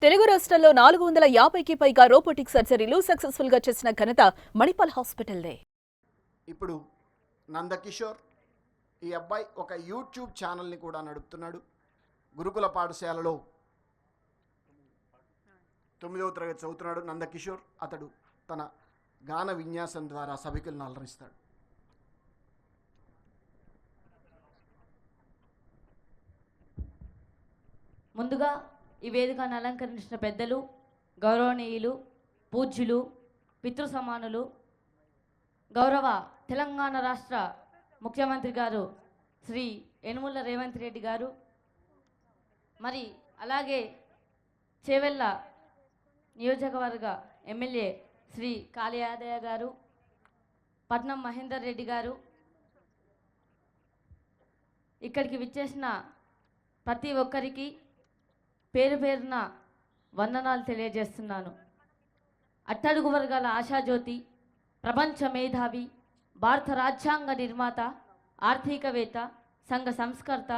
తెలుగు రాష్ట్రాల్లో 450కి పైగా రోబోటిక్ సర్జరీలు సక్సెస్ఫుల్ గా చేసిన ఘనత మణిపాల్ హాస్పిటల్దే. ఇప్పుడు నందకిషోర్ ఈ అబ్బాయి ఒక యూట్యూబ్ ఛానల్ని కూడా నడుపుతున్నాడు. గురుకుల పాఠశాలలో 9వ తరగతి చదువుతున్నాడు నందకిషోర్. అతడు తన గాన విన్యాసం ద్వారా సభికులను అలరిస్తాడు. ముందుగా ఈ వేదికను అలంకరించిన పెద్దలు, గౌరవనీయులు, పూజ్యులు, పితృ సమానులు, గౌరవ తెలంగాణ రాష్ట్ర ముఖ్యమంత్రి గారు శ్రీ యనుమల రేవంత్ రెడ్డి గారు, మరి అలాగే చేవెళ్ళ నియోజకవర్గ ఎమ్మెల్యే శ్రీ కాళయాదయ్య గారు, పట్నం మహేందర్ రెడ్డి గారు, ఇక్కడికి విచ్చేసిన ప్రతి ఒక్కరికి పేరు పేరున వందనాలు తెలియజేస్తున్నాను. అట్టడుగు వర్గాల ఆశాజ్యోతి, ప్రపంచ మేధావి, భారత రాజ్యాంగ నిర్మాత, ఆర్థికవేత్త, సంఘ సంస్కర్త,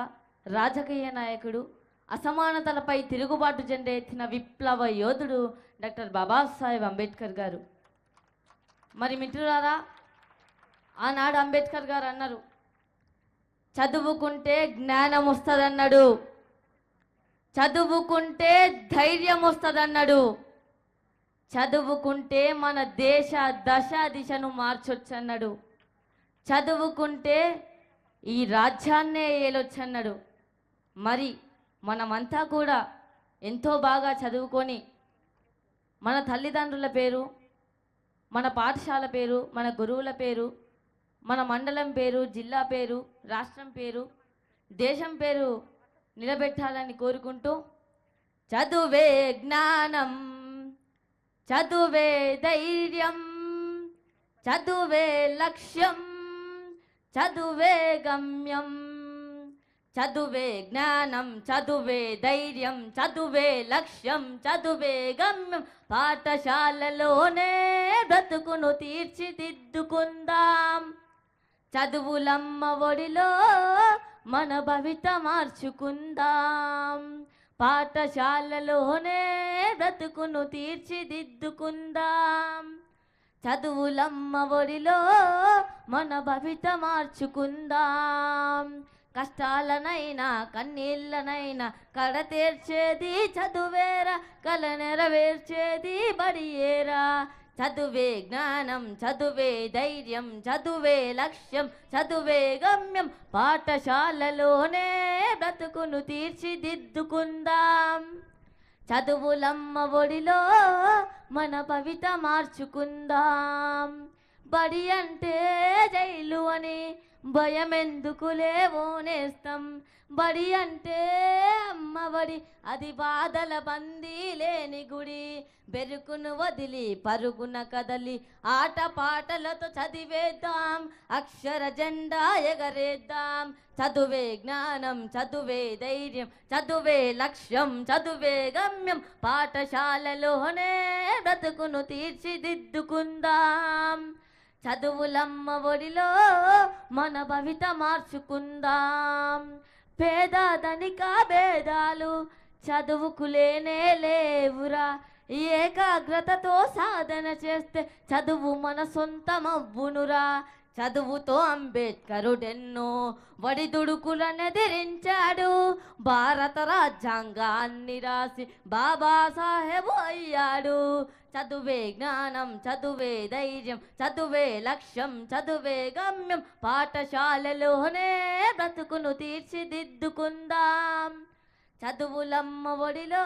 రాజకీయ నాయకుడు, అసమానతలపై తిరుగుబాటు జెండా ఎత్తిన విప్లవ యోధుడు డాక్టర్ బాబాసాహెబ్ అంబేద్కర్ గారు. మరి మిత్రులారా, ఆనాడు అంబేద్కర్ గారు అన్నారు, చదువుకుంటే జ్ఞానం వస్తుందన్నాడు, చదువుకుంటే ధైర్యం వస్తుందన్నాడు, చదువుకుంటే మన దేశ దశ దిశను మార్చొచ్చన్నాడు, చదువుకుంటే ఈ రాజ్యాన్నే ఏలొచ్చన్నాడు. మరి మనమంతా కూడా ఎంతో బాగా చదువుకొని మన తల్లిదండ్రుల పేరు, మన పాఠశాల పేరు, మన గురువుల పేరు, మన మండలం పేరు, జిల్లా పేరు, రాష్ట్రం పేరు, దేశం పేరు నిలబెట్టాలని కోరుకుంటూ, చదువే జ్ఞానం, చదువే ధైర్యం, చదువే లక్ష్యం, చదువే గమ్యం, చదువే జ్ఞానం, చదువే ధైర్యం, చదువే లక్ష్యం, చదువే గమ్యం, పాఠశాలలోనే బ్రతుకును తీర్చిదిద్దుకుందాం, చదువులమ్మ ఒడిలో మన భవిత మార్చుకుందాం, పాఠశాలలోనే బ్రతుకును తీర్చిదిద్దుకుందాం, చదువులమ్మ ఒడిలో మన భవిత మార్చుకుందాం, కష్టాలనైనా కన్నీళ్ళనైనా కడతీర్చేది చదువేరా, కల నెరవేర్చేది బడియేరా, చదువే జ్ఞానం, చదువే ధైర్యం, చదువే లక్ష్యం, చదువే గమ్యం, పాఠశాలలోనే బ్రతుకును తీర్చిదిద్దుకుందాం, చదువులమ్మ ఒడిలో మన భవిత మార్చుకుందాం, బడి అంటే జైలు అని భయమెందుకులే ఓనేస్తాం, బడి అంటే అమ్మబడి అది బాధల బందీ లేని గుడి, బెరుకును వదిలి పరుగున కదలి ఆట పాటలతో చదివేద్దాం, అక్షర జెండా ఎగరేద్దాం, చదువే జ్ఞానం, చదువే ధైర్యం, చదువే లక్ష్యం, చదువే గమ్యం, పాఠశాలలోనే బ్రతుకును తీర్చిదిద్దుకుందాం, చదువులమ్మ ఒడిలో మన భవిత మార్చుకుందాం, పేద ధనిక భేదాలు చదువుకు లేనే లేవురా, ఏకాగ్రతతో సాధన చేస్తే చదువు మన సొంతమవ్వునురా, చదువుతో అంబేద్కరుడెన్నో వడిదుడుకులనెదిరించాడు, భారత రాజ్యాంగాన్ని రాసి బాబాసాహెబు అయ్యాడు, చదువే జ్ఞానం, చదువే ధైర్యం, చదువే లక్ష్యం, చదువే గమ్యం, పాఠశాలలోనే బ్రతుకును తీర్చిదిద్దుకుందాం, చదువులమ్మ ఒడిలో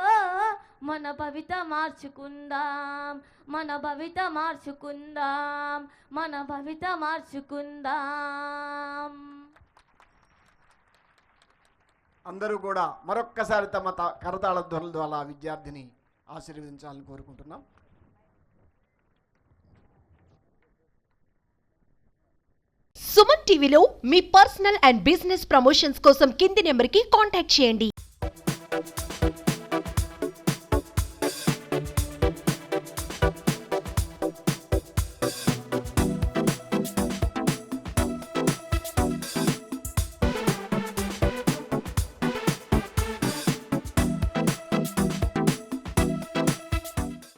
మన భవిత మార్చుకుందాం, మన భవిత మార్చుకుందాం, మన భవిత మార్చుకుందాం. అందరూ కూడా మరొక్కసారి తమ కరతాళ ధ్వనుల ద్వారా విద్యార్థిని ఆశీర్వదించాలని కోరుకుంటున్నాం. సుమన్ టీవీలో మీ పర్సనల్ అండ్ బిజినెస్ ప్రమోషన్స్ కోసం కింది నెంబర్కి కాంటాక్ట్ చేయండి.